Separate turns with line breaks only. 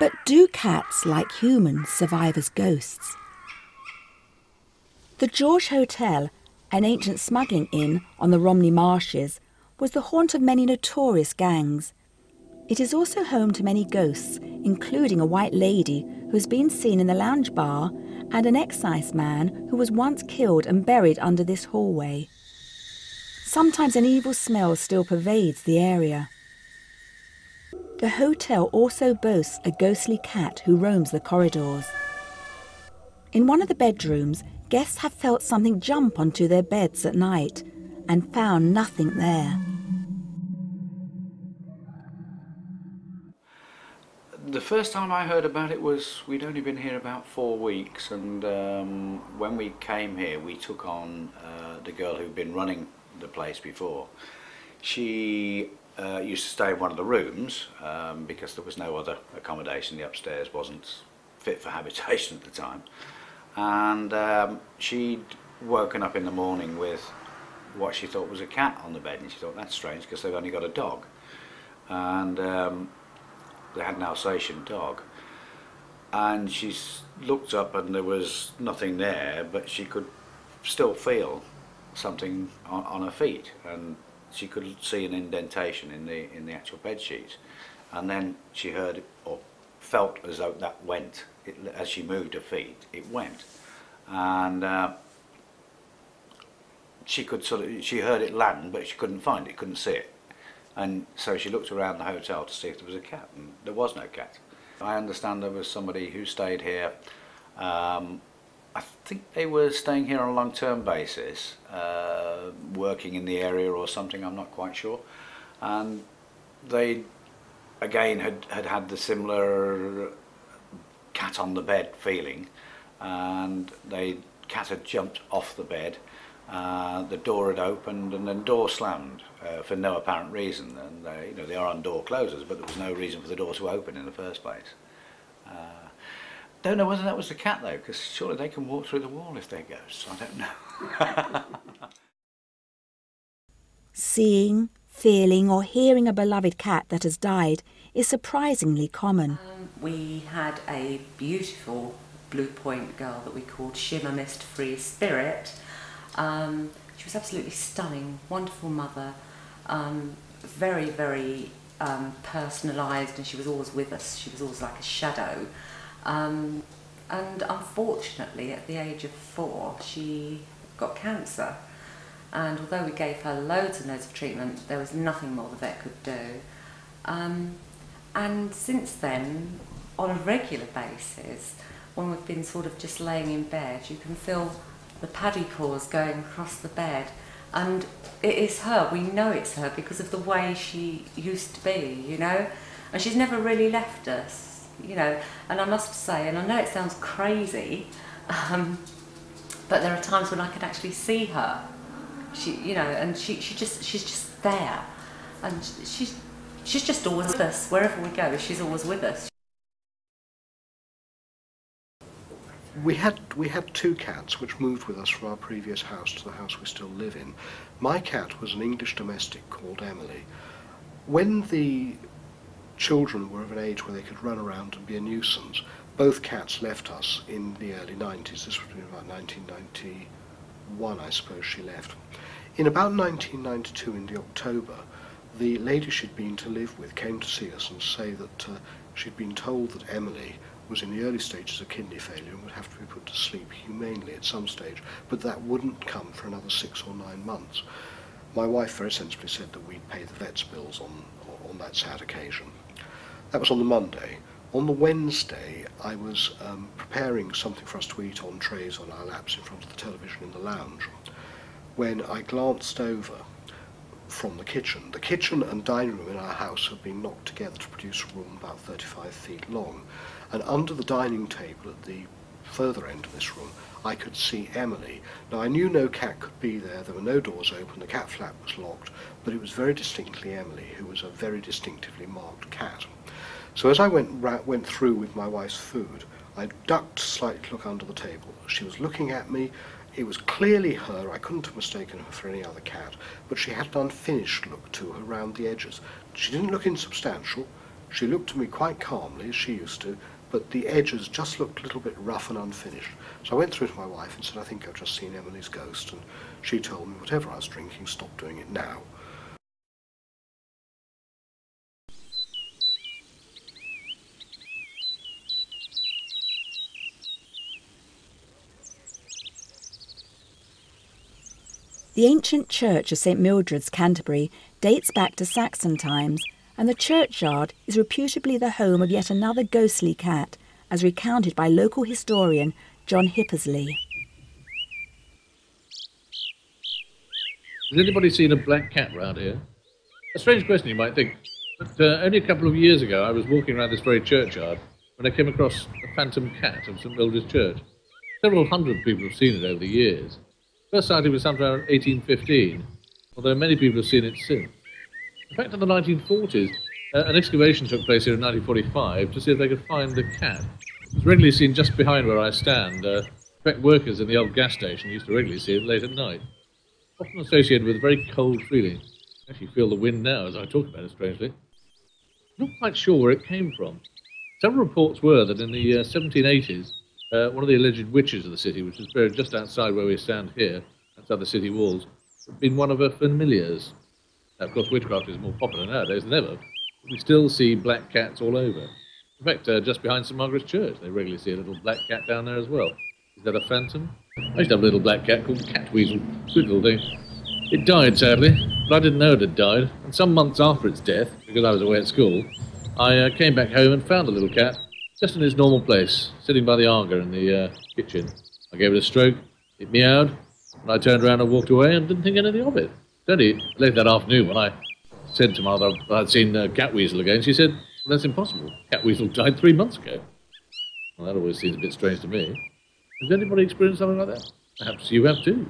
But do cats, like humans, survive as ghosts? The George Hotel, an ancient smuggling inn on the Romney Marshes, was the haunt of many notorious gangs. It is also home to many ghosts, including a white lady who has been seen in the lounge bar and an excise man who was once killed and buried under this hallway. Sometimes an evil smell still pervades the area. The hotel also boasts a ghostly cat who roams the corridors. In one of the bedrooms, guests have felt something jump onto their beds at night and found nothing there.
The first time I heard about it was, we'd only been here about 4 weeks, and when we came here we took on the girl who'd been running the place before. She used to stay in one of the rooms because there was no other accommodation. The upstairs wasn't fit for habitation at the time, and she'd woken up in the morning with what she thought was a cat on the bed, and she thought, that's strange because they've only got a dog, and they had an Alsatian dog, and she looked up and there was nothing there, but she could still feel something on her feet, and she could see an indentation in the actual bed sheet, and then she heard or felt as though that went as she moved her feet. It went, and she heard it land, but she couldn't find it, couldn't see it. And so she looked around the hotel to see if there was a cat, and there was no cat. I understand there was somebody who stayed here. I think they were staying here on a long-term basis, working in the area or something, I'm not quite sure. And they, again, had the similar cat on the bed feeling, and the cat had jumped off the bed. The door had opened and then the door slammed for no apparent reason, and they are on door closers, but there was no reason for the door to open in the first place. Don't know whether that was the cat though, because surely they can walk through the wall if they're ghosts. I don't know.
Seeing, feeling or hearing a beloved cat that has died is surprisingly common.
We had a beautiful Blue Point girl that we called Shimmer Mist Free Spirit. She was absolutely stunning, wonderful mother, very, very personalised, and she was always with us. She was always like a shadow. And unfortunately, at the age of 4, she got cancer. And although we gave her loads and loads of treatment, there was nothing more the vet could do. And since then, on a regular basis, when we've been sort of just laying in bed, you can feel the paddy paws going across the bed, and it is her. We know it's her because of the way she used to be, you know, and she's never really left us, you know. And I must say, and I know it sounds crazy, but there are times when I can actually see her. She, you know, and she's just there, and she's just always with us wherever we go. She's always with us.
We had 2 cats which moved with us from our previous house to the house we still live in. My cat was an English domestic called Emily. When the children were of an age where they could run around and be a nuisance, both cats left us in the early 90s. This would have been about 1991, I suppose she left. In about 1992, in the October, the lady she'd been to live with came to see us and say that she'd been told that Emily was in the early stages of kidney failure and would have to be put to sleep humanely at some stage, but that wouldn't come for another 6 or 9 months. My wife very sensibly said that we'd pay the vet's bills on that sad occasion. That was on the Monday. On the Wednesday, I was preparing something for us to eat on trays on our laps in front of the television in the lounge, when I glanced over from the kitchen. The kitchen and dining room in our house had been knocked together to produce a room about 35 feet long, and under the dining table at the further end of this room I could see Emily. Now I knew no cat could be there, there were no doors open, the cat flap was locked, but it was very distinctly Emily, who was a very distinctively marked cat. So as I went through with my wife's food, I ducked slightly to look under the table. She was looking at me. It was clearly her. I couldn't have mistaken her for any other cat, but she had an unfinished look to her round the edges. She didn't look insubstantial. She looked at me quite calmly, as she used to, but the edges just looked a little bit rough and unfinished. So I went through to my wife and said, I think I've just seen Emily's ghost, and she told me, whatever I was drinking, stop doing it now.
The ancient church of St Mildred's, Canterbury, dates back to Saxon times, and the churchyard is reputably the home of yet another ghostly cat, as recounted by local historian John Hippesley.
Has anybody seen a black cat round here? A strange question, you might think, but only a couple of years ago I was walking around this very churchyard when I came across a phantom cat of St Mildred's Church. Several hundred people have seen it over the years. First sighting was sometime around 1815, although many people have seen it since. In fact, in the 1940s, an excavation took place here in 1945 to see if they could find the cat. It was regularly seen just behind where I stand. In fact, workers in the old gas station used to regularly see it late at night. Often associated with a very cold feeling. I actually feel the wind now as I talk about it, strangely. I'm not quite sure where it came from. Several reports were that in the 1780s, one of the alleged witches of the city, which is buried just outside where we stand here, outside the city walls, had been one of her familiars. Now, of course, witchcraft is more popular nowadays than ever, but we still see black cats all over. In fact, just behind St Margaret's Church, they regularly see a little black cat down there as well. Is that a phantom? I used to have a little black cat called Cat Weasel. Good little thing. It died, sadly, but I didn't know it had died. And some months after its death, because I was away at school, I came back home and found the little cat just in its normal place, sitting by the Arga in the kitchen. I gave it a stroke, it meowed, and I turned around and walked away and didn't think anything of it. Only late that afternoon when I said to Mother I'd seen Cat Weasel again, she said, well, that's impossible. Cat Weasel died 3 months ago. Well, that always seems a bit strange to me. Has anybody experienced something like that? Perhaps you have too.